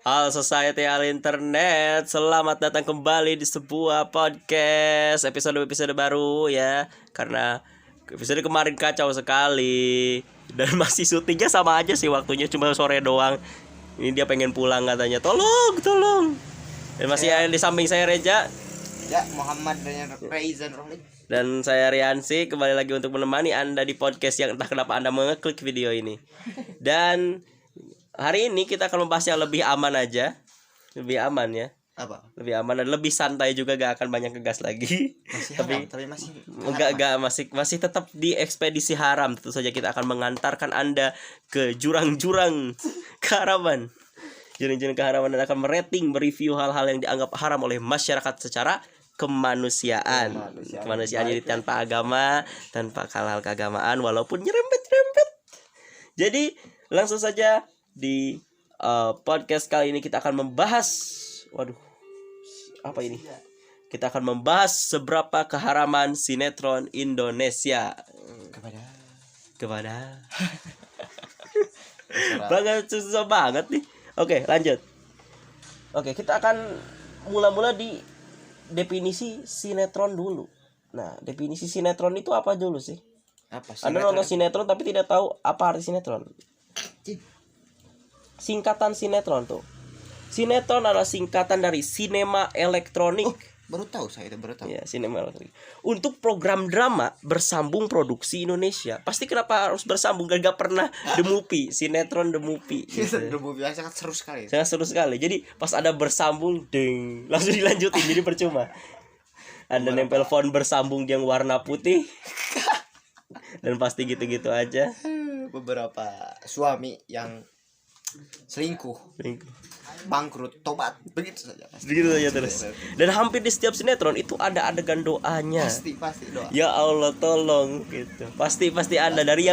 Halo Society Al Internet, selamat datang kembali di sebuah podcast episode baru ya. Karena episode kemarin kacau sekali dan masih syutingnya sama aja sih, waktunya cuma sore doang. Ini dia pengen pulang katanya, tolong. Dan masih ada di samping saya Reja. Ya, Muhammad Reizan Rohli. Dan saya Riansi, kembali lagi untuk menemani Anda di podcast yang entah kenapa Anda mengeklik video ini. Dan hari ini kita akan membahas yang lebih aman aja. Lebih aman ya. Apa? Lebih aman dan lebih santai juga, gak akan banyak ngegas lagi. Masih tapi haram, tapi masih enggak masih tetap di ekspedisi haram. Tentu saja kita akan mengantarkan Anda ke jurang-jurang keharaman. Jurang-jurang keharaman, dan akan merating, mereview hal-hal yang dianggap haram oleh masyarakat secara kemanusiaan. Kemanusiaan jadi tanpa agama, tanpa hal-hal keagamaan, walaupun nyerempet-nyerempet. Jadi langsung saja di podcast kali ini kita akan membahas, apa ini? Kita akan membahas seberapa keharaman sinetron Indonesia kepada banget, susah banget nih. Oke, lanjut. Oke, kita akan mula-mula di definisi sinetron dulu. Nah, definisi sinetron itu apa dulu sih? apa? Anda nonton sinetron tapi tidak tahu apa arti sinetron. Singkatan sinetron tuh. Sinetron adalah singkatan dari sinema elektronik. Baru tahu saya itu, baru tahu. Ya, sinema elektronik. Untuk program drama bersambung produksi Indonesia. Pasti kenapa harus bersambung? Gak pernah The Movie, sinetron The Movie. Gitu. The Movie sangat seru sekali. Sangat seru sekali. Jadi pas ada bersambung, ding, langsung dilanjutin. Jadi percuma. Anda nempel font bersambung yang warna putih. Dan pasti gitu-gitu aja. Beberapa suami yang selingkuh, bangkrut, tobat, begitu saja. Begitu saja terus. Dan hampir di setiap sinetron itu ada adegan doanya. Pasti doa. Ya Allah tolong gitu. Pasti ada dari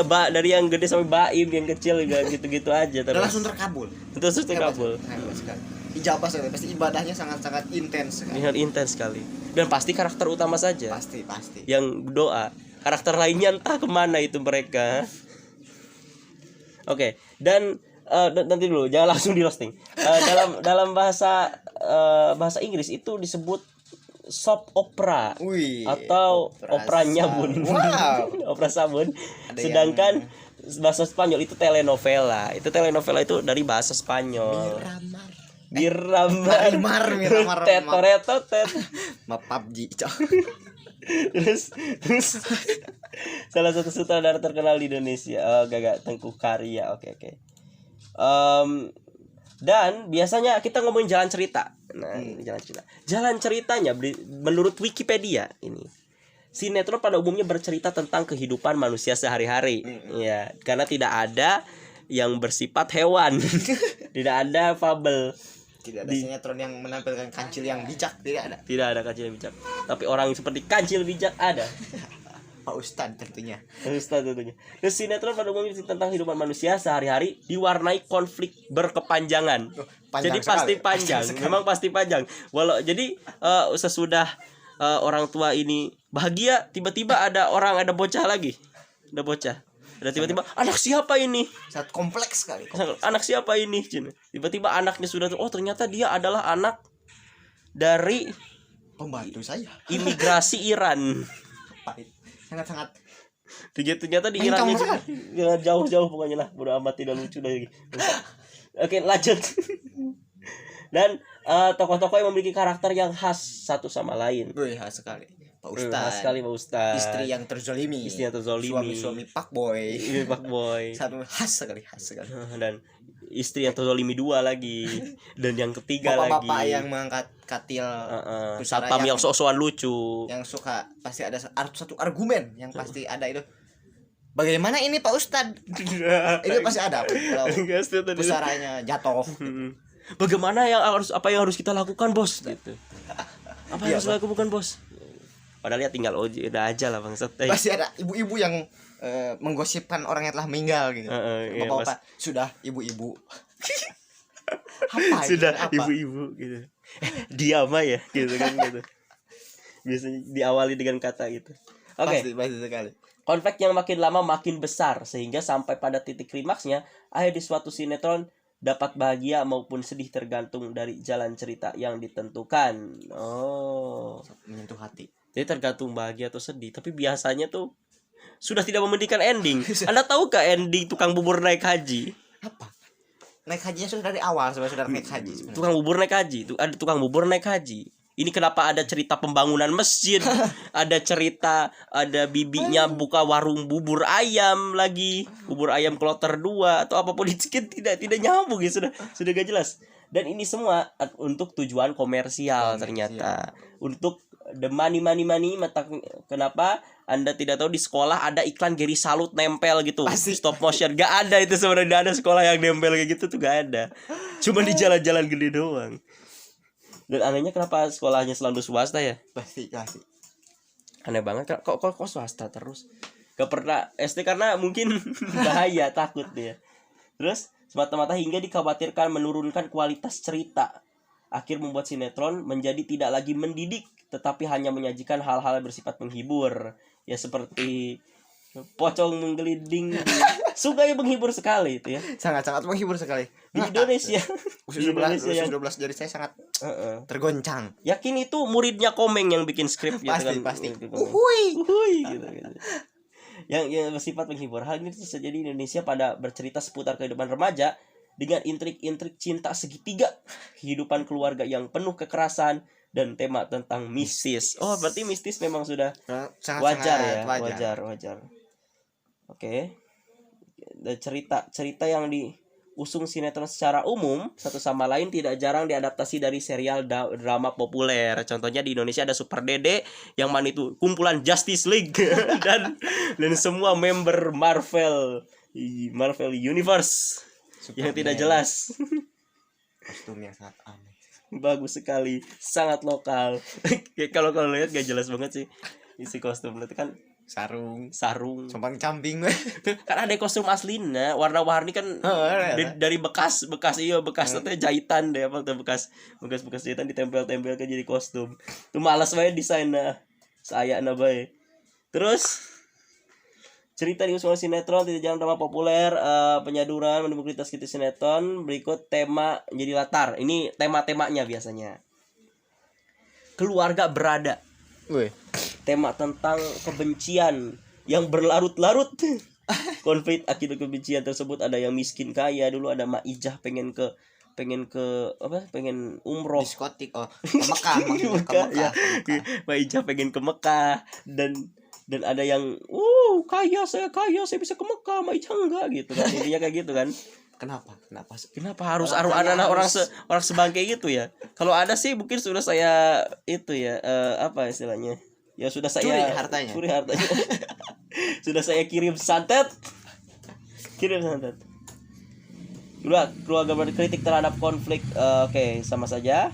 yang gede sampai baim, yang kecil juga gitu-gitu aja terus. Dan langsung terkabul. Terus terkabul. Hebat sekali. Ijabah sekali. Pasti ibadahnya sangat intens sekali. Sangat intens sekali. Dan pasti karakter utama saja. Pasti. Yang doa. Karakter lainnya entah kemana itu mereka. Oke, dan nanti dulu, jangan langsung di roasting. Dalam bahasa Inggris itu disebut soap opera. Atau operanya bun. Wow. Opera sabun. Sedangkan bahasa Spanyol itu telenovela. Telenovela itu dari bahasa Spanyol. Miramar. Tetoretot. PUBG. Terus salah satu sutradara terkenal di Indonesia, Tengku Karya. Oke. Dan biasanya kita ngomongin jalan cerita. Nah, jalan ceritanya menurut Wikipedia ini, sinetron pada umumnya bercerita tentang kehidupan manusia sehari-hari. Ya, karena tidak ada yang bersifat hewan. Tidak ada fabel. Tidak ada sinetron yang menampilkan kancil yang bijak, tidak ada. Tidak ada kancil yang bijak. Tapi orang seperti kancil bijak ada. Pak Ustadz tentunya. Terus sinetron pada umumnya tentang kehidupan manusia sehari-hari diwarnai konflik berkepanjangan. Jadi pasti panjang. Memang pasti panjang. Jadi sesudah orang tua ini bahagia, tiba-tiba ada bocah lagi. Ada bocah. Ada tiba-tiba anak siapa ini? Sangat kompleks sekali. Anak siapa ini? Tiba-tiba anaknya sudah, ternyata dia adalah anak dari pembantu saya. Imigrasi Iran. Sangat Ternyata di Iran jangan jauh-jauh pokoknya lah, bodo amat, tidak lucu lagi. Oke, lanjut. Dan tokoh-tokoh yang memiliki karakter yang khas satu sama lain. Khas sekali. Pak Ustadz. Istri yang terzolimi. Suami fuckboy. Satu khas sekali. Dan istri yang terzolimi dua lagi. Dan yang ketiga Bapak-bapak lagi yang mengangkat katil. satpam yang sok-sokan lucu. Yang suka pasti ada satu argumen yang pasti ada itu. Bagaimana ini Pak Ustadz? Itu pasti ada. Kalau pusaranya jatuh. Bagaimana apa yang harus kita lakukan, Bos? Gitu. Apa yang harus lakukan, Bos? Padahal ya tinggal udah aja lah bangsat. Pasti ada ibu-ibu yang menggosipkan orang yang telah meninggal gitu. Bapak-bapak sudah ibu-ibu. Sudah ibu-ibu gitu. Diam ya gitu kan gitu. Biasanya diawali dengan kata gitu. Oke. Pasti sekali. Konflik yang makin lama makin besar sehingga sampai pada titik klimaksnya akhir di suatu sinetron dapat bahagia maupun sedih tergantung dari jalan cerita yang ditentukan. Oh, menyentuh hati. jadi tergantung bahagia atau sedih. Tapi biasanya tuh sudah tidak mementingkan ending. Anda tahukah ending tukang bubur naik haji? Apa? Naik hajinya sudah dari awal sudah naik haji sebenarnya. Tukang bubur naik haji. Ada tukang bubur naik haji. Ini kenapa ada cerita pembangunan masjid, ada cerita ada bibinya buka warung bubur ayam lagi, bubur ayam kloter 2 atau apapun itu kan tidak nyambung ya, sudah gak jelas. Dan ini semua untuk tujuan komersial ternyata. Untuk the money. Kenapa Anda tidak tahu di sekolah ada iklan Gary Salut nempel gitu, Pasti. stop motion? Gak ada itu sebenarnya, gak ada sekolah yang nempel kayak gitu tuh, gak ada. Cuma di jalan-jalan gede doang. Dan anehnya kenapa sekolahnya selalu swasta ya? Pasti. Aneh banget, kok swasta terus. Gak pernah SD karena mungkin bahaya, takut dia. Terus semata-mata hingga dikhawatirkan menurunkan kualitas cerita. Akhir membuat sinetron menjadi tidak lagi mendidik, tetapi hanya menyajikan hal-hal yang bersifat menghibur. Ya seperti Pocong Menggelinding. Sungguh menghibur sekali itu ya. Sangat-sangat menghibur sekali. Di Indonesia. Usia 12 jadi saya sangat tergoncang. Yakin itu muridnya Komeng yang bikin skrip gitu kan. Pasti. Uhuy gitu. Yang bersifat menghibur. Hal ini terjadi di Indonesia pada bercerita seputar kehidupan remaja dengan intrik-intrik cinta segitiga, kehidupan keluarga yang penuh kekerasan, dan tema tentang mistis. Oh, berarti mistis memang sudah wajar ya, wajar. Oke. Dan cerita yang diusung sinetron secara umum satu sama lain tidak jarang diadaptasi dari serial drama populer. Contohnya di Indonesia ada Super Dede yang mana itu kumpulan Justice League dan semua member Marvel Universe yang tidak jelas. Kostum yang sangat aneh. Bagus sekali, sangat lokal. Kalau lihat gak jelas banget sih isi kostum itu kan sarung sompang camping. Kan ada kostum aslinya warna-warni kan, dari bekas nanti jahitan deh, apa tuh bekas jahitan ditempel kan jadi kostum. Tuh malas banget desainnya saya bae. Terus cerita di usul sinetron tidak jarang drama populer, penyaduran menemukan kualitas gitu sinetron. Berikut tema menjadi latar. Ini tema-temanya biasanya. Keluarga berada. Tema tentang kebencian yang berlarut-larut. Konflik akibat kebencian tersebut, ada yang miskin kaya. Dulu ada Mak Ijah pengen umroh diskotik ke Mekah. Ya. Mak Ijah pengen ke Mekah dan ada yang kaya saya bisa ke Mekah, Mak Ijah enggak gitu kan. Intinya kayak gitu kan. Kenapa harus anak-anak orang sebangke gitu ya? Kalau ada sih mungkin sudah saya itu ya, apa istilahnya? Ya sudah saya curi hartanya. Sudah saya kirim santet. Keluarga berkritik terhadap konflik, sama saja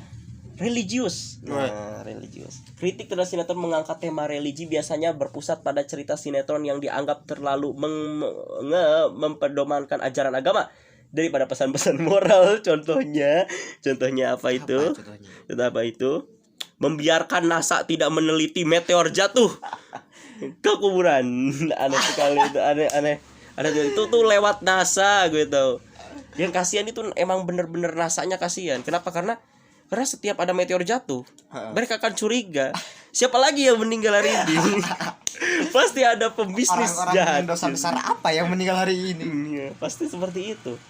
religius. Religius. Kritik terhadap sinetron mengangkat tema religi biasanya berpusat pada cerita sinetron yang dianggap terlalu memperdomankan ajaran agama daripada pesan-pesan moral. Contohnya apa itu? Apa itu? Membiarkan NASA tidak meneliti meteor jatuh ke kuburan. Aneh sekali itu, aneh. Ada itu tuh lewat NASA gitu. Yang kasihan itu emang bener-bener NASA-nya kasihan. Kenapa? Karena setiap ada meteor jatuh, mereka akan curiga. Siapa lagi yang meninggal hari ini? Pasti ada pembisnis jahat. Orang dosa besar apa yang meninggal hari ini? Iya, pasti seperti itu.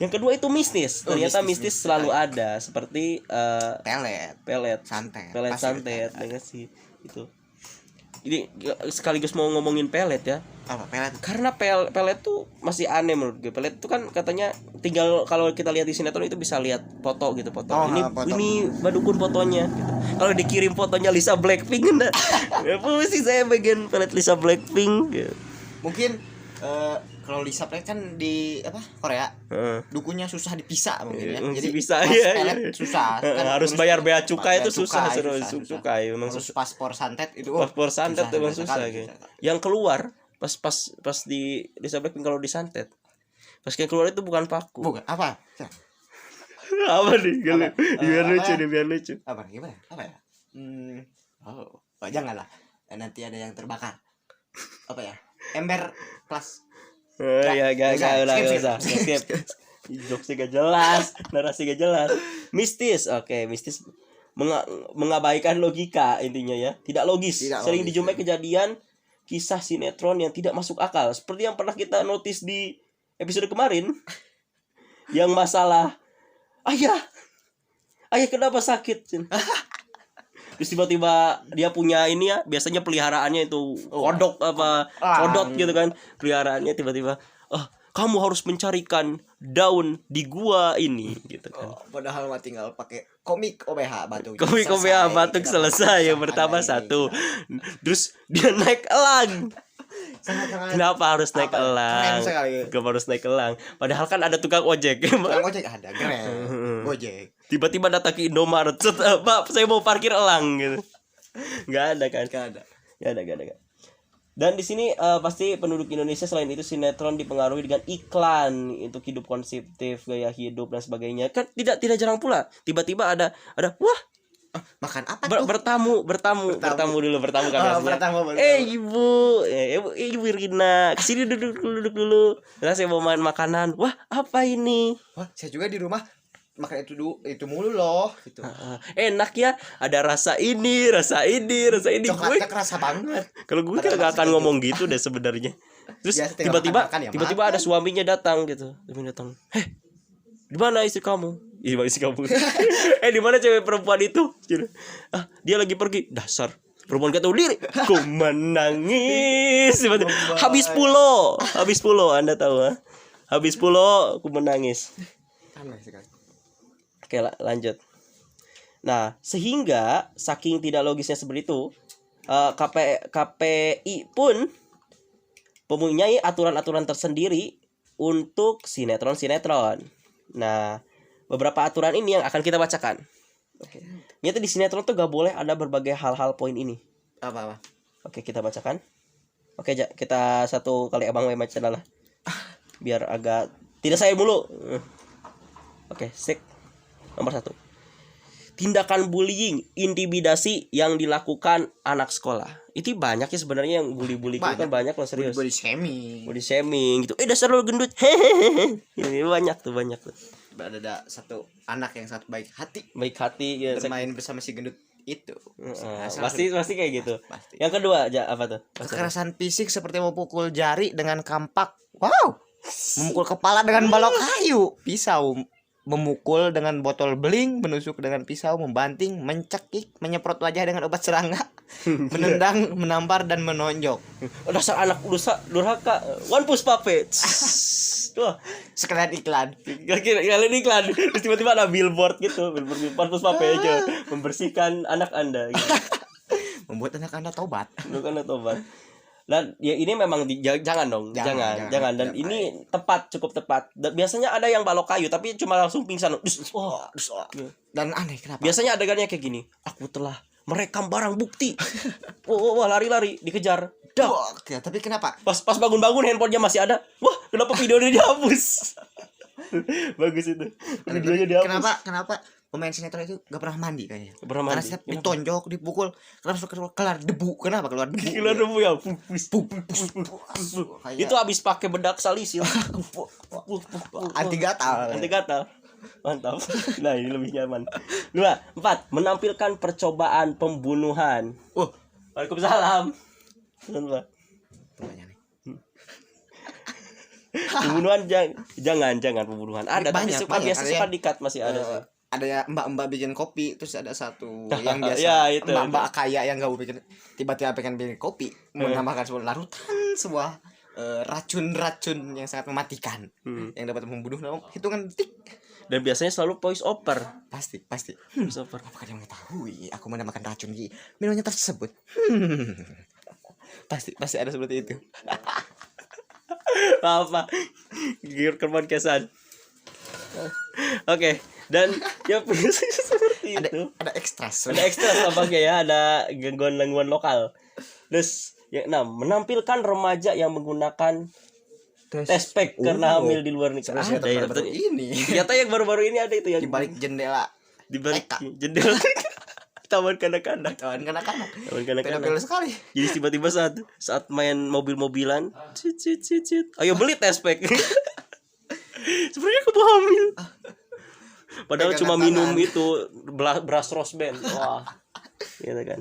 Yang kedua itu mistis. Ternyata mistis selalu ada, seperti pelet santet dengan sih itu. Ini sekaligus mau ngomongin pelet ya. Apa pelet? Karena pelet tuh masih aneh menurut gue. Pelet tuh kan katanya tinggal kalau kita lihat di sinetron itu bisa lihat foto. Ini badukun fotonya gitu. Kalau dikirim fotonya Lisa Blackpink enggak? Apa sih saya bagian pelet Lisa Blackpink gitu. Mungkin kalau Lisa Blackpink kan di Korea, dukunya susah dipisah mungkin ya. Jadi bisa pelet susah. Kan harus bayar bea cukai itu susah. Cukai memang harus paspor santet itu. Paspor santet itu memang susah gitu. Yang keluar pas di Lisa Blackpink kalau disantet. Pas yang keluar itu bukan paku. Bukan apa? Apa nih? Biar lucu. Apa gimana? Apa ya? Janganlah. Nanti ada yang terbakar. Apa ya? Ember kelas. Ya, enggak usah. Skip. Jokesnya gak jelas, narasi gak jelas. Mistis, oke, mistis mengabaikan logika intinya ya, tidak logis. Sering dijumpai kejadian kisah sinetron yang tidak masuk akal, seperti yang pernah kita notice di episode kemarin, yang masalah ayah kenapa sakit. Terus tiba-tiba dia punya ini ya, biasanya peliharaannya itu kodok kodok gitu kan, peliharaannya tiba-tiba kamu harus mencarikan daun di gua ini gitu kan. Padahal mah tinggal pakai komik OBH batuk. Komik OBH batuk selesai, yang pertama satu. Terus dia naik elang. Kenapa harus naik elang? Kenapa harus naik elang? Padahal kan ada tukang ojek. Tukang ojek ada, Grab, Gojek. Tiba-tiba datang ke Indomaret, Pak, saya mau parkir elang gitu. Gak ada kan? Gak ada. Dan di sini pasti penduduk Indonesia selain itu sinetron dipengaruhi dengan iklan untuk hidup konsumtif, gaya hidup dan sebagainya. Kan tidak jarang pula tiba-tiba ada wah, makan apa tuh? Bertamu dulu kan biasanya. Ibu Rina, kesini duduk dulu. Terus saya mau makan makanan. Wah, apa ini? Wah, saya juga di rumah makan itu mulu loh gitu. Enak ya, ada rasa ini. Coklatnya kerasa banget. Kalau gue kan gak akan ngomong gitu deh sebenarnya. Terus tiba-tiba ada suaminya datang gitu. Di mana istri kamu? Di mana cewek perempuan itu? Dia lagi pergi. Dasar perempuan gak tahu diri. Ku menangis. Habis pulo. Anda tahu ha? Habis pulo aku menangis. Aneh sekali. Oke, lanjut. Nah, sehingga saking tidak logisnya seperti itu, KPI pun mempunyai aturan-aturan tersendiri untuk sinetron. Nah, beberapa aturan ini yang akan kita bacakan. Oke. Nyata di sinetron tuh gak boleh ada berbagai hal-hal poin ini. Apa? Oke, kita bacakan. Oke, kita satu kali abang baca lah. Biar agak tidak saya mulu. Oke, sik. Nomor 1. Tindakan bullying, intimidasi yang dilakukan anak sekolah. Itu banyak ya sebenarnya yang bully-bully itu kan banyak loh, serius. Body shaming gitu. Dasar lo gendut. Ini banyak tuh. Ada satu anak yang sangat baik hati ya, bermain bersama si gendut itu. Pasti kayak gitu. Pasti. Yang kedua apa tuh? Kekerasan fisik seperti memukul jari dengan kampak. Wow. Memukul kepala dengan balok kayu, pisau, memukul dengan botol beling, menusuk dengan pisau, membanting, mencekik, menyemprot wajah dengan obat serangga, menendang, menampar dan menonjok. Dasar anak durhaka. One Puspa Page. Tuh, sekalian iklan. Terus tiba-tiba ada billboard gitu, One Puspa Page membersihkan anak Anda gitu. Membuat anak Anda tobat. Dan ya ini memang jangan dong. Dan ini cukup tepat. Biasanya ada yang balok kayu tapi cuma langsung pingsan. Dan aneh kenapa? Biasanya adegannya kayak gini. Aku telah merekam barang bukti. Wah, lari dikejar. Ya, tapi kenapa? Pas bangun handphonenya masih ada. Wah, kenapa videonya dihapus? Bagus itu. Videonya dihapus. Kenapa pemain sinetron itu gak pernah mandi kayaknya? Karena setiap ditonjok, dipukul, keluar debu. Kenapa keluar debu? Keluar debu ya. Itu habis pakai bedak salisil. Anti gatal. Mantap. Nah, ini lebih nyaman. 2, 4, menampilkan percobaan pembunuhan. Waalaikumsalam. Pembunuhan jangan pembunuhan. Ada tapi suka dikat masih ada sih. Ada mbak-mbak bikin kopi, terus ada satu yang biasa itu, mbak-mbak kaya yang gak mau bikin, tiba-tiba pengen bikin kopi, menambahkan sebuah larutan, sebuah racun yang sangat mematikan, yang dapat membunuh dalam hitungan detik. Dan biasanya selalu voice over. Pasti. Voice over. Apakah dia mengetahui aku menambahkan racun di minumannya tersebut? Pasti ada seperti itu. Apa? Giur kerman kesan. Oke. Dan ya seperti itu. Ada ekstras apa ya, ada gangguan lokal. Terus yang 6, menampilkan remaja yang menggunakan tespek karena hamil di luar nikah. Ada ya ini. Ternyata yang baru-baru ini ada itu yang di balik jendela. Di balik jendela. Taman kanak-kanak. Pedofil sekali. Jadi tiba-tiba saat main mobil-mobilan, ayo beli tespek. Sebenarnya aku tuh hamil. Padahal Pegangan cuma minum tangan. itu beras rose band. Wah. Gitu kan.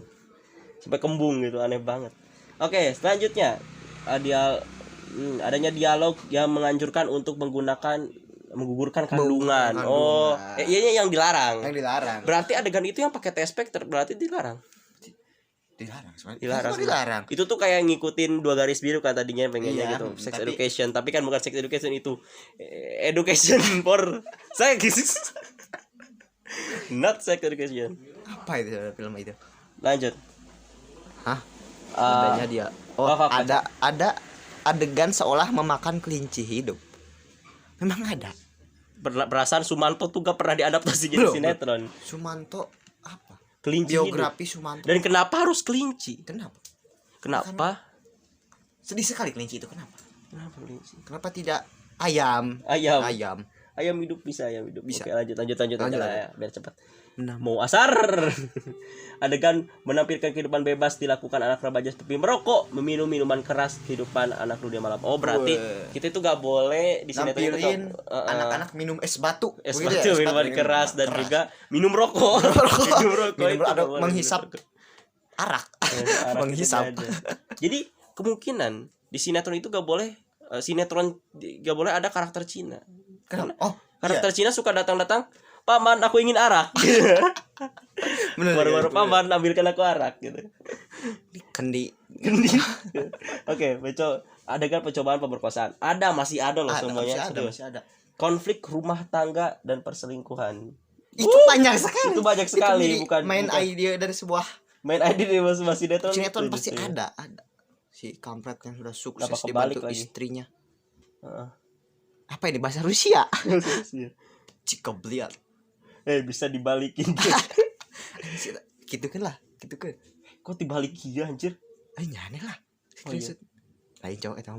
Sampai kembung gitu, aneh banget. Oke, selanjutnya adanya dialog yang menganjurkan untuk menggugurkan kandungan. Kandungan. Oh, iya yang dilarang. Yang dilarang. Berarti adegan itu yang pakai T-specter berarti dilarang. Dilarang sebenarnya. Dilarang. Kenapa dilarang? Itu tuh kayak ngikutin 2 garis biru kan tadinya pengennya Iya, gitu, sex tapi- education, tapi kan bukan sex education itu. Education for sex. Not sex education. Apa itu film itu? Lanjut. Hah? Eh, Adanya dia. Oh, apa? ada adegan seolah memakan kelinci hidup. Memang ada. Perasaan Sumanto tuh gak pernah diadaptasi jadi Belum. sinetron. Sumanto apa? Kelinci hidup. Biografi Sumanto. Dan kenapa harus kelinci? Kenapa? Kenapa? Sedih sekali kelinci itu. Kenapa? Kenapa kelinci? Kenapa tidak ayam? Ayam. Ayam. Bisa ayam hidup. Bisa. Oke, lanjut aja Lanjut. lah ya, biar cepat. Nah, Mau asar. Adegan menampilkan kehidupan bebas dilakukan anak remaja seperti merokok, meminum minuman keras, kehidupan anak dunia malam. Oh, berarti Weh. kita itu gak boleh di sinetron itu nampilin anak-anak minum es batu. es Begitu batu, ya? Es minuman batu, keras dan keras. juga minum rokok. minum rokok Minum itu ada nggak boleh, menghisap minum rokok. arak. Arak itu Menghisap. nggak ada. Jadi kemungkinan di sinetron itu gak boleh gak boleh ada karakter Cina. Kenapa? Oh, Karakter Cina suka datang-datang, paman aku ingin arak. bener, Baru-baru ya, paman ambilkan aku arak gitu. kendi. Oke, adegan percobaan pemerkosaan. Masih ada loh semuanya. Masih ada. Konflik rumah tangga dan perselingkuhan. Itu banyak sekali. Itu banyak sekali, menjadi bukan idea dari sebuah main ID di masing sinetron. sinetron itu pasti gitu ya. ada. Si kampret yang sudah sukses Kenapa kebalik dibantu lagi? istrinya. Heeh. Apa ini bahasa Rusia? Iya. Cikobliat. Bisa dibalikin. Gitu kan lah, gitu kan. Kok dibalikin ya anjir? Nyane lah. Oh, iya. Lain cowok eta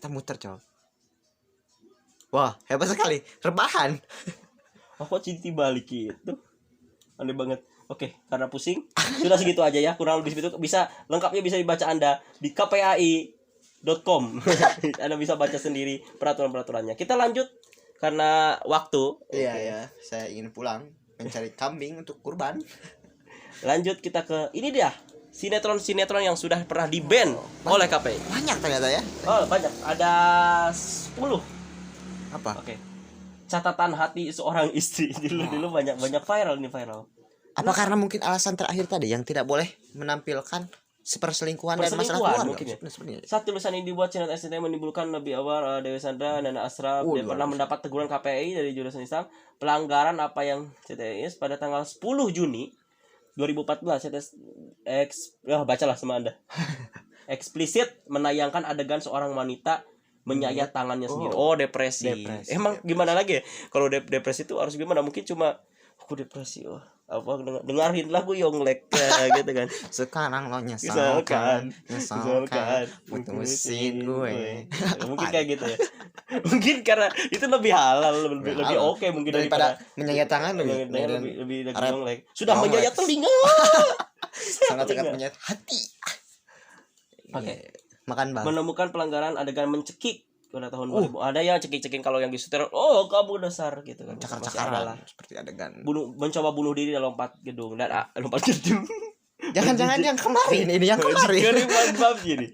muter cowok. Wah, hebat sekali. Rebahan. Kok cinti balik itu? Aneh banget. Oke, karena pusing, sudah segitu aja ya. Kurang lebih segitu. Lengkapnya bisa dibaca Anda di kpai.com. Anda bisa baca sendiri peraturan-peraturannya. Kita lanjut karena waktu. Iya ya, saya ingin pulang mencari kambing untuk kurban. Lanjut kita ke ini dia. Sinetron-sinetron yang sudah pernah di-ban oleh KPI. Banyak ternyata ya. Oh, banyak. Ada 10. Apa? Oke. Catatan hati seorang istri. Dulu banyak viral. Apa karena mungkin alasan terakhir tadi yang tidak boleh menampilkan perselingkuhan dan masalah keluarga mungkin ya. sebenarnya. Saat tulisan ini dibuat, channel SCTV menimbulkan lebih awal Dewi Sandra, Nana Asraf dia pernah mendapat teguran KPI dari jurusan Islam pelanggaran apa yang CTIS pada tanggal 10 Juni 2014 bacalah sama Anda. Eksplisit menayangkan adegan seorang wanita menyayat tangannya sendiri. Oh, depresi. Emang gimana lagi ya? Kalau depresi itu harus gimana? Mungkin cuma aku depresi. Dengerin lagu Yonglek ya, gitu kan. Sekarang lo nyesalkan Misalkan putusin gue. Mungkin kayak gitu ya. Mungkin karena itu lebih halal, lebih oke mungkin daripada menyayat tangan lebih dari Yonglek. Sudah Yonglek. menyayat telinga. sangat menyayat hati. Oke. Makan bang. Menemukan pelanggaran adegan mencekik pada tahun 2000. Ada yang cekik-cekin kalau yang disetir, oh kamu dasar gitu kan. Cakar-cakaran seperti adegan. Mencoba bunuh diri dalam lompat gedung dan lompat gedung. Jangan-jangan yang kemarin ini yang kemarin. Dari main PUBG nih.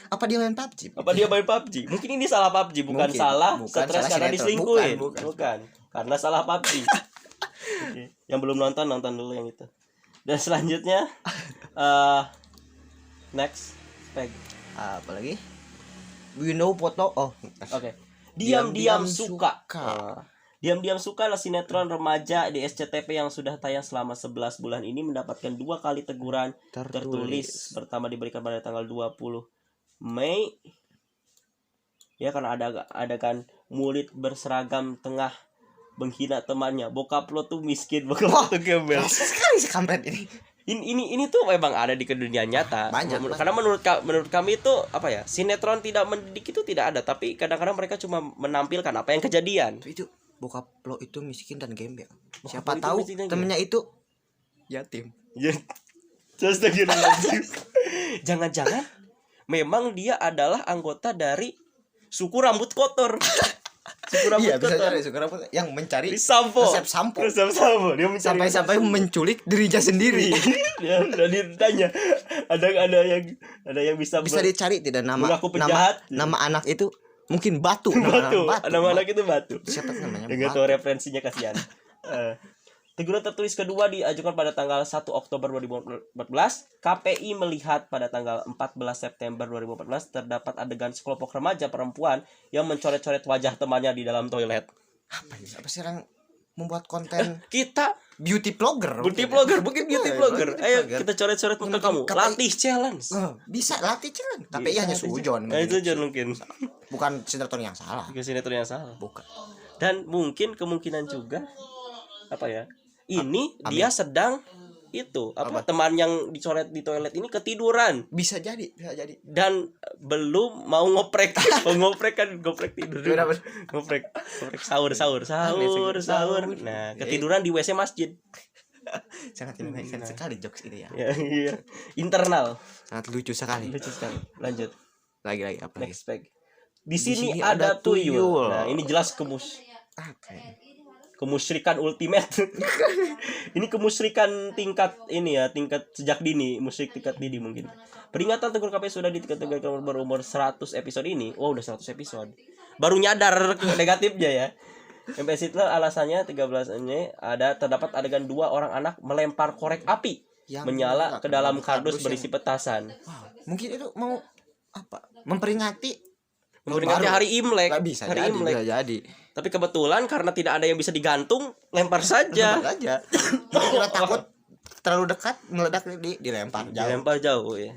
Apa dia main PUBG? Apa dia main PUBG? Mungkin ini salah PUBG, bukan Mungkin. salah Bukan stres salah karena sinetron. diselingkuhin. Bukan. Karena salah PUBG. Oke. Yang belum nonton dulu yang itu. Dan selanjutnya next Peg. Apa lagi? We know foto. Oh, Oke. Diam-diam suka. suka. Diam-diam suka lah sinetron remaja di SCTV yang sudah tayang selama 11 bulan ini mendapatkan 2 kali teguran tertulis. Pertama diberikan pada tanggal 20 Mei. Ya karena ada kan murid berseragam tengah menghina temannya. Bokap lo tuh miskin, bokap lo tuh gembel. Rasis sekali si kampret ini. Ini tuh memang ada di dunia nyata. Banyak. Karena menurut kami itu apa ya? Sinetron tidak mendidik itu tidak ada, tapi kadang-kadang mereka cuma menampilkan apa yang kejadian. Itu bokap lo itu miskin dan gembel. Bokap Siapa lo itu tahu miskin dan temennya itu yatim. Ya. Jangan-jangan memang dia adalah anggota dari suku rambut kotor. Cukur rambut Iya, bisa kotor. jadi cukur rambut yang mencari Di sampo. resep sampo. Resep sampo. Dia mencari Sampai-sampai menculik dirinya sendiri. Ya, dan ditanya ada yang bisa Bisa dicari tidak nama mengaku nama penjahat. nama anak itu mungkin Batu. Batu. Nama anak itu Batu. Siapa namanya? Enggak tahu referensinya, kasihan. Teguran tertulis kedua diajukan pada tanggal 1 Oktober 2014. KPI melihat pada tanggal 14 September 2014 terdapat adegan sekelompok remaja perempuan yang mencoret-coret wajah temannya di dalam toilet. Apa sih orang membuat konten Kita beauty vlogger? beauty vlogger, mungkin beauty vlogger. Ayo vlogger. kita coret-coret muka kamu. KPI. Latih challenge. Oh, bisa latih kan? Tapi Bisa hanya latih. sujon. Nah, itu jangan mungkin. Bukan sinetron yang salah. Ke sinetron yang salah. Bukan. Dan mungkin kemungkinan juga apa ya? Ini Amin. dia sedang itu apa teman yang dicoret di toilet ini ketiduran Bisa jadi. dan belum mau ngoprek. Mau ngoprek kan, ngoprek tidur dulu. Kenapa? Ngoprek sahur. Nah, ketiduran di WC masjid. Sangat Indonesia sekali jokes ini ya. Ya, iya. Internal. Sangat lucu sekali. Lucu sekali. Lanjut. Lagi apa lagi? Next page. Di sini sini ada ada tuyul. tuyul. Nah, ini jelas Apa ya? kemusyrikan ultimate. Ini kemusyrikan tingkat ini ya, tingkat sejak dini, musyrik tingkat dini mungkin. Peringatan tegur KPI sudah dikategorikan berumur 100 episode ini. Oh, udah 100 episode. Baru nyadar negatifnya ya. MPS Hitler alasannya 13 ini ada terdapat adegan 2 orang anak melempar korek api Yang menyala ke dalam kardus yang- berisi petasan. Wow, mungkin itu mau apa? Memperingati Memperingati baru. hari Imlek. Nggak bisa Hari jadi, Imlek. bisa jadi. Tapi kebetulan karena tidak ada yang bisa digantung, lempar saja. Lempar aja. Kita takut terlalu dekat meledak dilempar jauh. Dilempar jauh ya.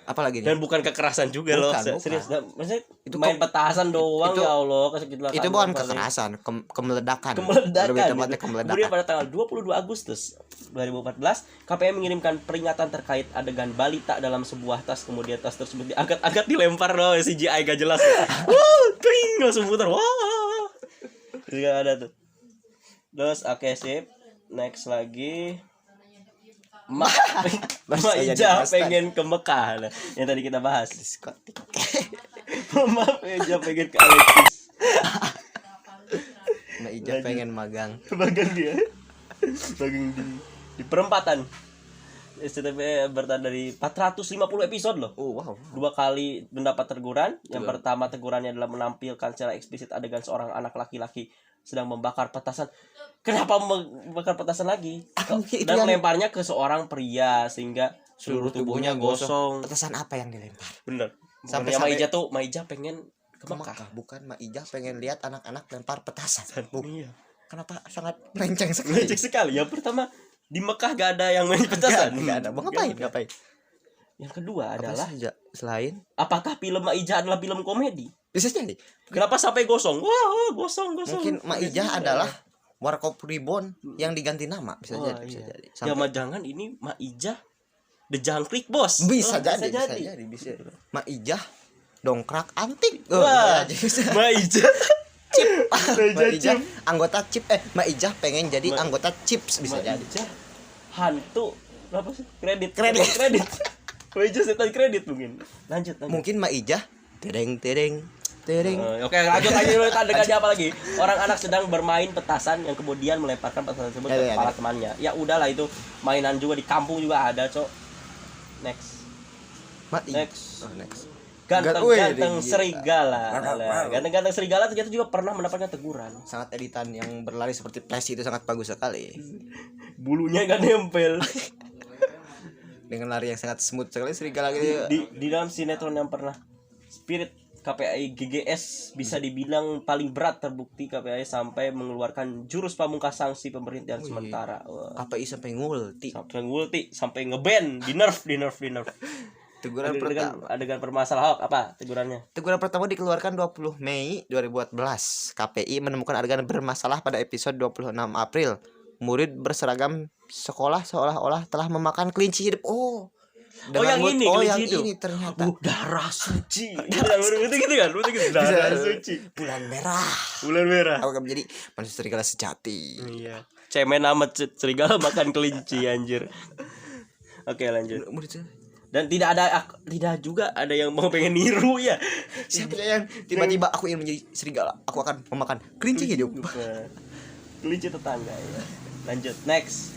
Apalagi nih? Dan bukan kekerasan juga loh. Bukan. Serius. Nah, maksudnya Itu main petasan doang itu- ya Allah, kesekitar Itu bukan kekerasan, kemeledakan. Kemeledakan. Lebih tepatnya Gitu. kemeledakan. Kemudian pada tanggal 22 Agustus 2014, KPM mengirimkan peringatan terkait adegan balita dalam sebuah tas. Kemudian tas tersebut diangkat-angkat dilempar loh, CGI gak jelas. Twing, langsung putar. Wah. Juga ada tuh. Terus oke sip. Next lagi. Bahasa jadi Ija Bastan. pengen ke Mekah. Nah, yang tadi kita bahas. Diskotik. Maaf Ija pengen ke Alexis. Mbak Ija pengen magang. Magang dia. Magang di perempatan. SCTV bertahan dari 450 episode loh. Oh wow. 2 kali mendapat teguran. Yang pertama tegurannya adalah menampilkan secara eksplisit adegan seorang anak laki-laki sedang membakar petasan. Kenapa membakar petasan lagi? Mungkin itu Dan yang- melemparnya ke seorang pria sehingga seluruh tubuhnya gosong. Petasan apa yang dilempar? Bener. Sampai- Sampai Maija tuh, Maija pengen ke Ke Mekah. Mekah. Bukan Mbak Ija pengen lihat anak-anak lempar petasan. Iya. Kenapa sangat melenceng sekali? Lecek sekali. Yang pertama, di Mekah gak ada yang main petasan. Enggak ada. Mau ngapain? Nggak ada. Ngapain? Yang kedua Apa adalah saja selain apakah film Maija adalah film komedi? bisa jadi. Kenapa sampai gosong? Wah, gosong. Mungkin Maijah adalah Warkop Reborn yang diganti nama. Bisa Wah, jadi, bisa iya. jadi. Jangan-jangan ini Maija The Jangkrik Bos. Bisa Oh, jadi, bisa. Maijah dongkrak antik. Wah, bisa. Maija Chip. Maija Maijah Chip. anggota chip. Maijah pengen jadi anggota chips bisa jadi. Maija hantu apa sih? Kredit. Kredit. Maija setan kredit mungkin. Lanjut. Mungkin Maijah tereng. Oke, lanjut aja dulu adegannya apa lagi? Orang anak sedang bermain petasan yang kemudian melemparkan petasan tersebut ke Ya, kepala temannya. Ya udahlah itu mainan juga di kampung juga ada, Cok. Next. Next. Next. Ganteng-ganteng Wih, serigala. gila. Ganteng-ganteng serigala ternyata juga pernah mendapatkan teguran. Sangat editan yang berlari seperti Flash itu sangat bagus sekali. Bulunya gak nempel. Dengan lari yang sangat smooth sekali serigala gitu. Di dalam sinetron yang pernah Spirit KPI GGS bisa dibilang paling berat, terbukti KPI sampai mengeluarkan jurus pamungkas sanksi pemberhentian sementara. Wah. KPI sampai ngulti. Sampai ngulti, sampai ngeban, di nerf. Teguran pertama. Adegan permasalahan apa tegurannya? Teguran pertama dikeluarkan 20 Mei 2014. KPI menemukan adegan bermasalah pada episode 26 April. Murid berseragam sekolah seolah-olah telah memakan kelinci hidup. Yang ini, kelinci yang hidup. ini ternyata Darah suci. Betul gitu kan? Betul gitu. Darah suci. bulan merah. Bulan merah. Aku akan menjadi manusia serigala sejati. Iya. Cemen amat serigala makan kelinci anjir. Oke, lanjut. Dan tidak juga ada yang mau pengen niru ya. Siapa yang tiba-tiba aku ingin menjadi serigala, aku akan memakan kelinci hidup. Kelinci tetangga ya. Lanjut next.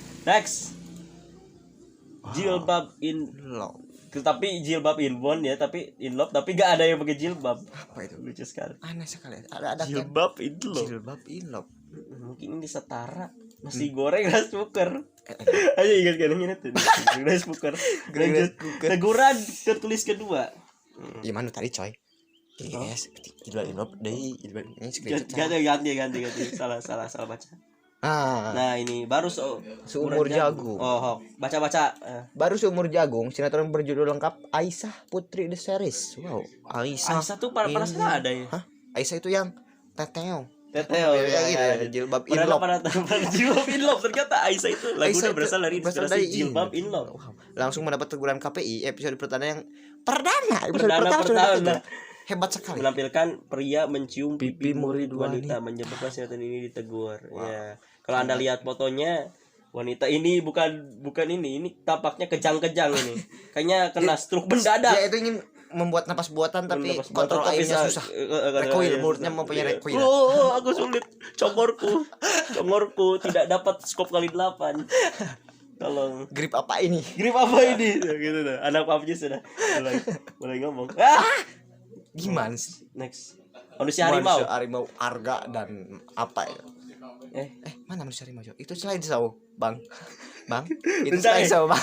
Jilbab in Love. tapi jilbab in bond ya, tapi in love tapi gak ada yang pakai jilbab. Apa itu? Lucu sekali. Aneh sekali. Ada Jilbab in love. jilbab in love. Mungkin ini setara nasi goreng rice cooker. Ayo ingat tuh. Rice cooker. Lanjut. Teguran tertulis kedua. Gimana tadi coy? Yes, jilbab in love deh, jilbab ini Ganti. Salah baca. Ah, Nah, ini baru seumur jagung. Oh, baca. Baru seumur jagung, sinetron berjudul lengkap Aisyah Putri The Series. Wow, Aisyah. Aisyah tuh perasaan ada ya. Hah? Aisyah itu yang teteo. Teteo ya, jilbab in love. Jilbab in love ternyata Aisyah itu lagunya berasal dari inspirasi ini. jilbab in love. Wow. Langsung mendapat teguran KPI episode pertama episode pertama sudah teguran. Hebat sekali. Menampilkan pria mencium pipi murid wanita. menyebabkan sinetron ini ditegur. Wow. Ya. Kalau Anda lihat fotonya, wanita ini bukan ini tampaknya kejang-kejang ini. Kayaknya kena stroke mendadak. Dia itu ingin membuat napas buatan tapi kontrol airnya susah. Recoil, mulutnya mempunyai recoil. Oh, aku sulit. Congorku tidak dapat skop kali 8. Tolong. Grip apa ini? Gitu tuh. Anak PUBG sudah mulai ngomong. Gimana sih? Next. Manusia harimau. Arga dan apa ya? Mana manusia harimau? Itu selain Saw, Bang. Itu selain Saw, Bang.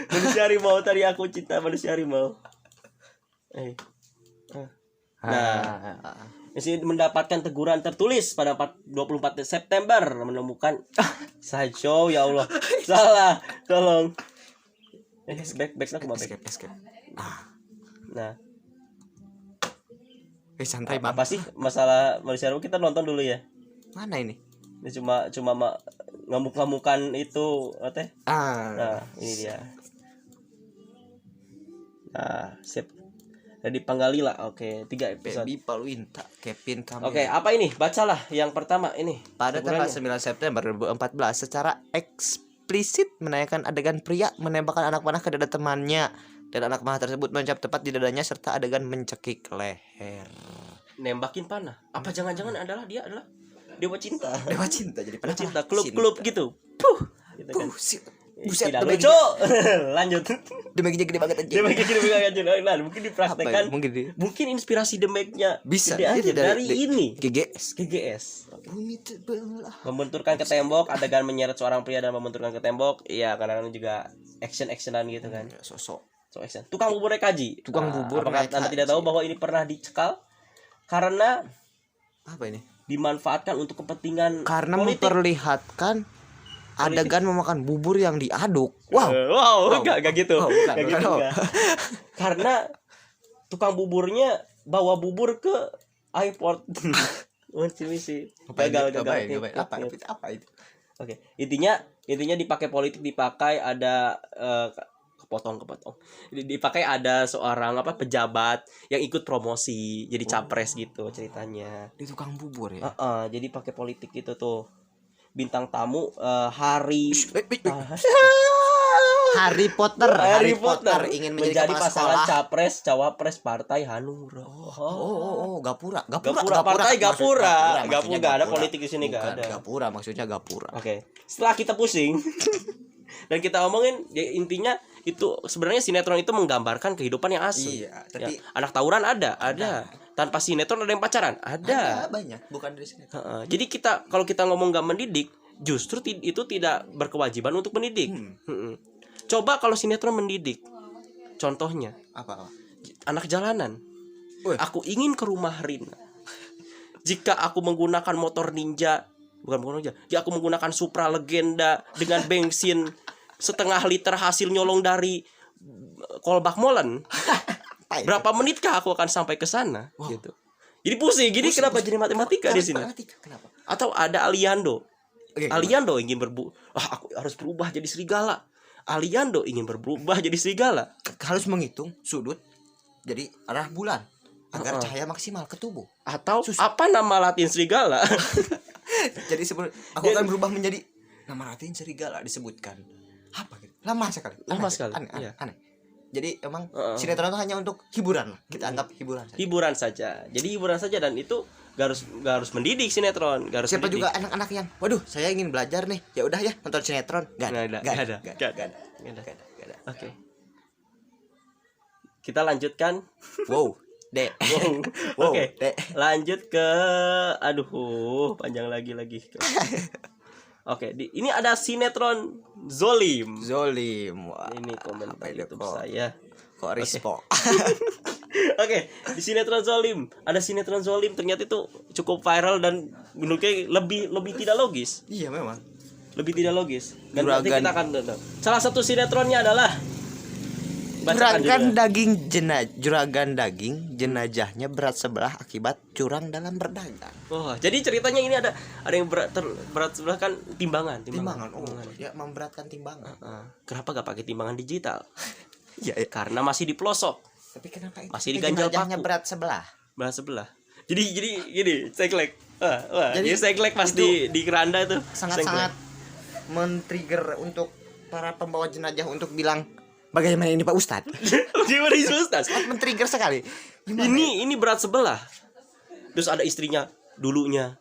Manusia harimau tadi aku cinta manusia harimau. Nah, ini mendapatkan teguran tertulis pada 24 September menemukan Sajo, ya Allah. Salah, tolong. Escape. Nah, santai, Bang. apa sih masalah manusia harimau? Kita nonton dulu ya. Mana ini? Ini cuma ngamuk-ngamukan itu, teh. Nah, ini dia. Nah, sip. Jadi Panggalila. Oke, 3 episode. Baby Paluinta, Kevin Kamil. Oke, apa ini? Bacalah yang pertama ini. Pada tanggal 9 September 2014 secara eksplisit menayangkan adegan pria menembakkan anak panah ke dada temannya dan anak panah tersebut mencap tepat di dadanya serta adegan mencekik leher. Nembakin panah. Apa jangan-jangan dia adalah dewa cinta. Dewa cinta jadi panah cinta. Klub gitu. Gitu kan. Buset, tidak lucu. Lanjut. Demegnya gede banget aja. Nah, mungkin dipraktekkan. Mungkin inspirasi demegnya bisa aja dari ini. GGS. Membenturkan ke tembok, adegan menyeret seorang pria dan membenturkan ke tembok. Iya, kadang-kadang juga actionan gitu kan. Sosok action. Tukang bubur naik haji. Tukang bubur. Apakah Anda tidak tahu bahwa ini pernah dicekal? Karena apa ini? Dimanfaatkan untuk kepentingan karena politik. Memperlihatkan adegan memakan bubur yang diaduk. Wow. Enggak gitu. Enggak gitu. Karena tukang buburnya bawa bubur ke airport. Misi. Gagal. Apa itu? Oke. Intinya dipakai politik, dipakai ada kepotong. Dipakai ada seorang pejabat yang ikut promosi jadi capres gitu ceritanya. Di tukang bubur ya. Jadi pakai politik gitu tuh. Bintang tamu Harry Potter ingin menjadi pasangan sekolah. capres cawapres partai Hanura. Gapura. Partai Gapura. Gak ada politik di sini, gak ada. Gapura maksudnya Gapura. Oke. Setelah kita pusing dan kita omongin ya, intinya itu sebenarnya sinetron itu menggambarkan kehidupan yang asli. Iya, tapi anak tawuran ada. Tanpa sinetron ada yang pacaran? Ada banyak, bukan dari sinetron. Jadi kalau kita ngomong gak mendidik, justru itu tidak berkewajiban untuk mendidik. Coba kalau sinetron mendidik. Contohnya apa? Anak jalanan. Aku ingin ke rumah Rina. Jika aku menggunakan motor ninja, jika aku menggunakan Supra legenda dengan bensin setengah liter hasil nyolong dari Kolbak Molen, berapa menitkah aku akan sampai ke sana? Gitu. Jadi pusing. Jadi kenapa jadi matematika di sini? Kenapa? Atau ada Aliando. Aliando ingin aku harus berubah jadi serigala. Aliando ingin berubah jadi serigala. Harus menghitung sudut jadi arah bulan agar cahaya maksimal ke tubuh. Atau apa nama Latin serigala? Jadi aku akan berubah menjadi nama Latin serigala disebutkan. Apa gitu? Lama sekali. Aneh. Jadi emang Heeh. sinetron itu hanya untuk hiburan lah. Kita anggap hiburan saja. Hiburan saja. Jadi hiburan saja, dan itu gak harus mendidik sinetron, gak harus Siapa mendidik. juga anak-anak yang, waduh, saya ingin belajar nih. Ya udah ya, nonton sinetron. Gak ada. Nggak ada. Gak ada. Oke. Kita lanjutkan. Wow, Dek. Wow. Wow, Oke. Dek. Lanjut ke panjang lagi. Oke, ini ada sinetron Zolim. Zolim. Wah, Ini komentar apa itu YouTube kok? saya. Kok rispo? Oke, di sinetron Zolim, ada sinetron Zolim ternyata itu cukup viral dan menurutnya lebih tidak logis. Iya memang. Lebih tidak logis. Dan nanti Juragan. kita akan tonton. Salah satu sinetronnya adalah Juragan daging jenajahnya berat sebelah akibat curang dalam berdagang. Oh, jadi ceritanya ini ada yang berat sebelah kan timbangan. Timbangan. Oh, ya memberatkan timbangan. Kenapa gak pakai timbangan digital? Iya, Karena masih di pelosok, Tapi kenapa itu? Masih diganjal jenajahnya paku. berat sebelah. belah sebelah. Jadi gini, seglek. Wah, Jadi jadi seglek pas itu di keranda tuh. Sangat-sangat men-trigger untuk para pembawa jenajah untuk bilang bagaimana ini Pak Ustadz. Gimana sih Ustaz? Sangat men-trigger sekali. Gimana? Ini berat sebelah. Terus ada istrinya dulunya.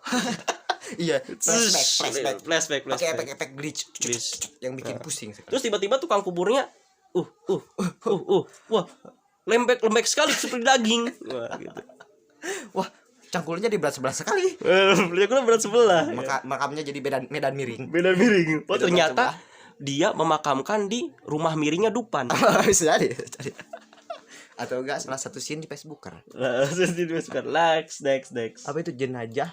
Iya, flashback. Pakai Flashback. efek-efek glitch yang bikin pusing sekali. Terus tiba-tiba tukang kuburnya wah, lembek sekali seperti daging. Wah, gitu. Wah, cangkulnya di berat sebelah sekali. Beliau kan berat sebelah. Makamnya jadi medan miring. Beda miring. Oh, Beda ternyata sebelah. dia memakamkan di rumah miringnya Dupan. Bisa jadi. Atau enggak salah satu scene di Facebooker. Next. Apa itu jenajah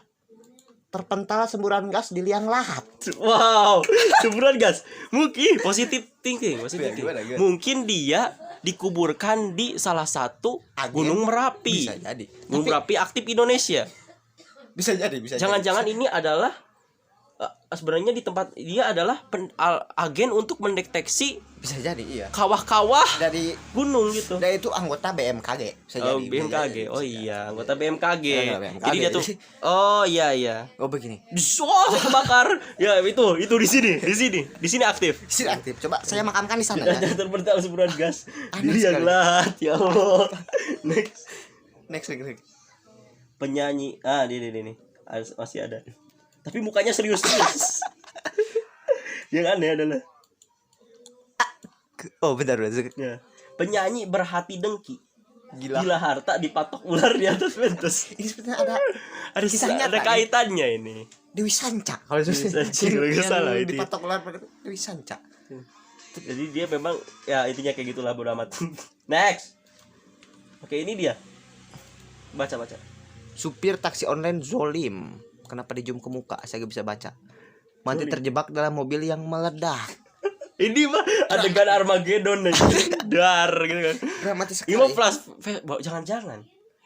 terpental semburan gas di liang lahat. Wow, semburan gas. Mungkin positif thinking. Gimana? Mungkin dia dikuburkan di salah satu Agen? Gunung Merapi. Bisa jadi. Gunung Merapi aktif Indonesia. Bisa jadi. Jangan-jangan ini adalah sebenarnya di tempat dia adalah agen untuk mendeteksi Bisa jadi, iya. kawah-kawah Dari gunung gitu. itu anggota BMKG. Bisa Oh, jadi. BMKG. Bisa Oh jadi. iya, anggota BMKG. Iya, BMKG. Jadi dia tuh iya. Oh begini. Wah, kebakar. Ya, itu di sini. Di sini aktif. Sini aktif. Coba saya makamkan di sana. Jangan Ya. terpental semburan gas. Aneh Dia sekali. gelat, ya Allah. Next. Penyanyi. Ini. Masih ada. Tapi mukanya serius. Yang aneh adalah Oh, bentar. ya, penyanyi berhati dengki. Gila. Gila harta dipatok ular di atas pentas. Ini sebenarnya ada kisah Ada nyata, kaitannya ini. Dewi Sanca. Kalau itu Dewi Sanca, kalau nggak salah itu. dipatok ular pada Dewi Sanca. Jadi dia memang ya intinya kayak gitulah, bodo amat. Next. Oke, ini dia. Baca. Supir taksi online zolim. Kenapa dijum ke muka? Saya gak bisa baca. Mati terjebak dalam mobil yang meledak. Ini mah adegan Armageddon aja. Dar gitu kan. Dramatis sekali. Ini mah jangan-jangan.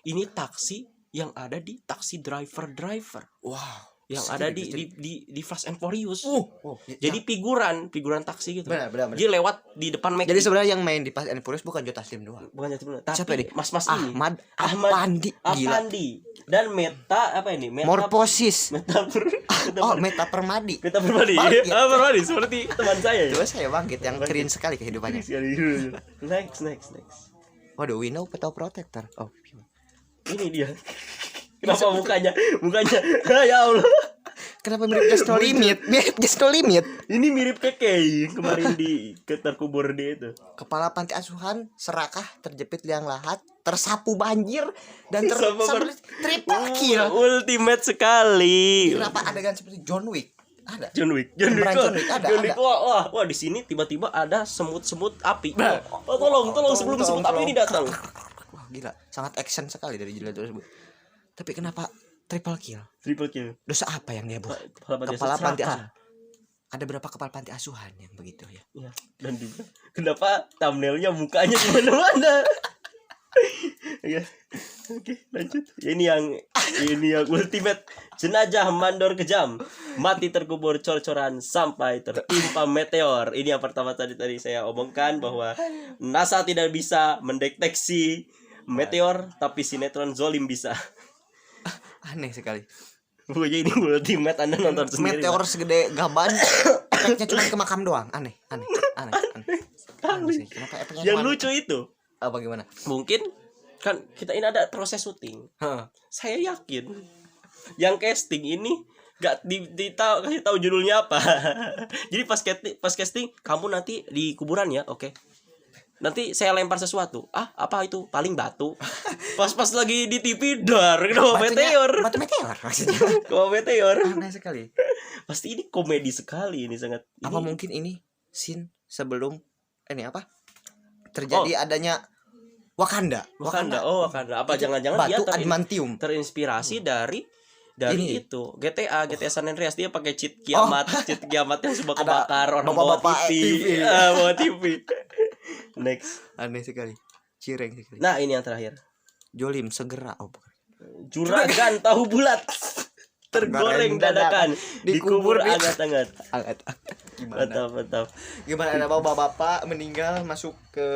Ini taksi yang ada di taksi driver. Wow. Yang Sedih, ada sedih. di Fast and Furious. Jadi Jadi figuran taksi gitu. Benar. Dia lewat di depan McD. Jadi sebenarnya yang main di Fast and Furious bukan Joe Taslim doang. Bukan jatuh bener. Tapi Siapa ini? mas-mas ini. Ahmad Apandi. Gila. Apandi. Dan Meta Morposis. Meta Meta Permadi. Permadi. Bangkit. Permadi seperti teman saya. Coba saya bangkit yang keren sekali kehidupannya. Next. Waduh, we know Petal Protector. Oh, Ini dia. Kenapa mukanya? Ya Allah. kenapa mirip Just No Limit? Mirip Just No Limit. Ini mirip Keke kemarin terkubur di itu. Kepala panti asuhan serakah terjepit liang lahat, tersapu banjir dan Sama triple kill. Ultimate sekali. Kenapa adegan seperti John Wick? Ada. John Wick. Pemeran John Wick ada. Wah, di sini tiba-tiba ada semut api. Tolong sebelum semut api ini datang. Wah, gila. Sangat action sekali dari judul tersebut. Tapi kenapa triple kill? Dosa apa yang dia buat? Kepala panti asuhan. Ada berapa kepala panti asuhan yang begitu ya? Ya, dan juga kenapa thumbnailnya mukanya di mana-mana? Ya. Oke, lanjut. Ini yang ultimate. Jenajah mandor kejam mati terkubur cor-coran sampai tertimpa meteor. Ini yang pertama tadi saya omongkan bahwa NASA tidak bisa mendeteksi meteor, tapi sinetron Zolim bisa. Aneh sekali. Pokoknya ini ultimate, Anda nonton sendiri. Meteor segede gaban, efeknya cuma ke makam doang. Aneh. Aneh sih. Kenapa efeknya Yang cuma- lucu itu apa gimana? mungkin kan kita ini ada proses syuting. Heeh. Saya yakin yang casting ini gak kasih tahu judulnya apa. Jadi pas casting kamu nanti di kuburan ya, oke. Nanti saya lempar sesuatu. Apa itu? Paling batu. Pas lagi di TV dar, kenapa meteor? Batu meteor maksudnya. Kenapa meteor? Aneh sekali. Pasti ini komedi sekali ini sangat. Apa Ini- mungkin ini scene sebelum terjadi adanya Wakanda. Wakanda. Oh, Wakanda. Apa Itu jangan-jangan dia batu adamantium. terinspirasi dari Ini. itu GTA San Andreas, dia pakai cheat kiamat yang suka Ada kebakar orang bawa bapak-bapak TV. TV. Bawa TV. Next. Aneh sekali. Cireng sekali. Nah, ini yang terakhir. Jolim segera. Oh, bukan. Juragan tahu bulat tergoreng dadakan dikubur Dikubur. anget-anget. Gimana? Mantap. Gimana ada bapak-bapak meninggal masuk ke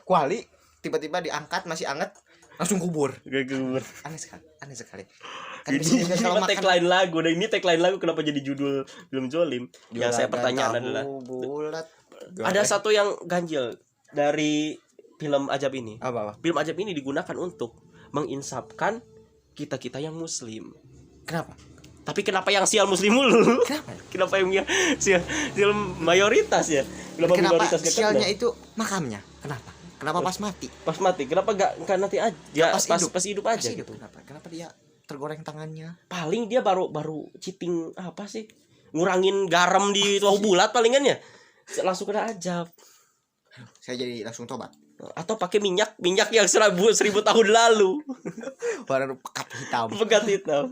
kuali, tiba-tiba diangkat masih anget, langsung kubur. Gak kubur. Aneh sekali. Kan Ini biasanya kalau makan tagline lagu. Dan ini tagline lagu kenapa jadi judul film Jolim? Yang saya juragan pertanyaan tahu adalah bulat. ada satu yang ganjil dari film Ajab ini. apa? Film Ajab ini digunakan untuk menginsapkan kita-kita yang muslim. Kenapa? Tapi kenapa yang sial muslim mulu? Kenapa? Kenapa yang sial mayoritas ya? Kenapa minoritas gak sialnya kena? itu makamnya? Kenapa? Kenapa pas mati? Pas mati, kenapa gak nanti aja? Pas hidup. Pas hidup aja Pas hidup, gitu. Kenapa dia tergoreng tangannya? Paling dia baru cheating apa sih? Ngurangin garam di tahu bulat palingan ya. Langsung kena Ajab. Saya jadi langsung tobat. Atau pakai minyak yang 1000 tahun lalu. Baru pekat hitam. Pekat hitam.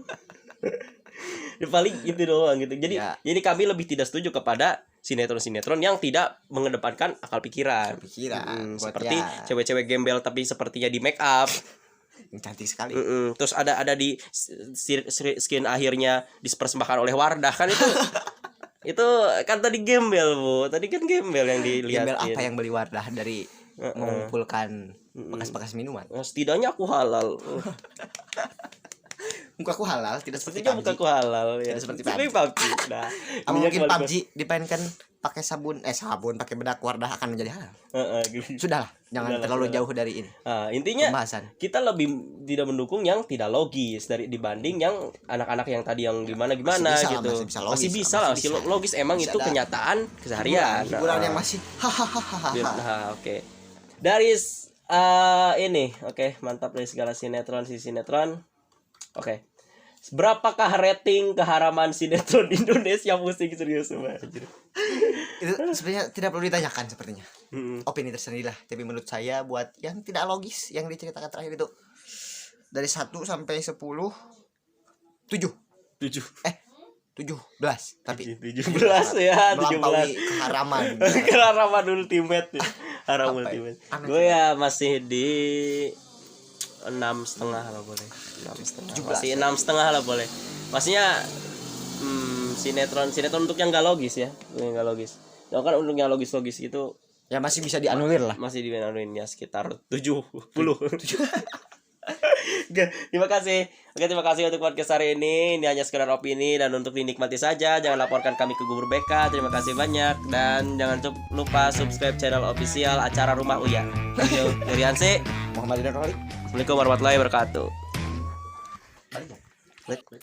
Ya, paling itu doang gitu. Jadi Ya. jadi kami lebih tidak setuju kepada sinetron-sinetron yang tidak mengedepankan akal pikiran. Pikiran. Buat Seperti ya, cewek-cewek gembel tapi sepertinya di make up. yang cantik sekali. Terus ada di skin akhirnya dipersembahkan oleh Wardah kan itu. Itu kan tadi gembel, Bu. Tadi kan gembel yang dilihat. Gembel apa yang beli Wardah dari mengumpulkan bekas-bekas minuman? Setidaknya aku halal. Mukaku halal, tidak seperti Setidaknya PUBG. mukaku halal ya. Tidak seperti PUBG. Nah, Apa minyak mungkin balik- PUBG dipainkan pakai sabun pakai bedak Wardah akan menjadi halal? Gitu. Sudahlah, jangan terlalu jauh dari ini Nah, intinya pembahasan. kita lebih tidak mendukung yang tidak logis dibanding yang anak-anak yang tadi yang gimana Masih bisa, gitu. masih bisa logis, Masih masih bisa. logis emang Masih itu ada kenyataan keseharian. Hiburan Nah, yang masih hahaha. nah, oke. Dari ini, oke, mantap dari segala sinetron. Oke. Berapakah rating keharaman sinetron Indonesia musik serius semua? Itu sebenarnya tidak perlu ditanyakan sepertinya. Hmm. Opini tersendiri lah. Tapi menurut saya buat yang tidak logis yang diceritakan terakhir itu dari 1 sampai 10 7. 7. 17 tapi 17 ya, 17. melampaui keharaman. Keharaman ultimate ya. Haram Apa ya? ultimate. Aneh Gue sih. ya masih di 6,5 lah boleh. 6,5. 17. Masih 6,5 lah boleh. Maksudnya sinetron untuk yang gak logis ya. Yang gak logis. Nah, kan untuk yang logis gitu Ya masih bisa dianulir lah. masih dianuin ya sekitar 70. Oke, terima kasih. Oke, terima kasih untuk podcast hari ini. Ini hanya sekedar opini dan untuk dinikmati saja. Jangan laporkan kami ke Gubernur BK. Terima kasih banyak dan jangan lupa subscribe channel official acara Rumah Uya. Thank you. Dari Hansi. Muhammad Ridwan Wali. Assalamualaikum warahmatullahi wabarakatuh. Balik ya?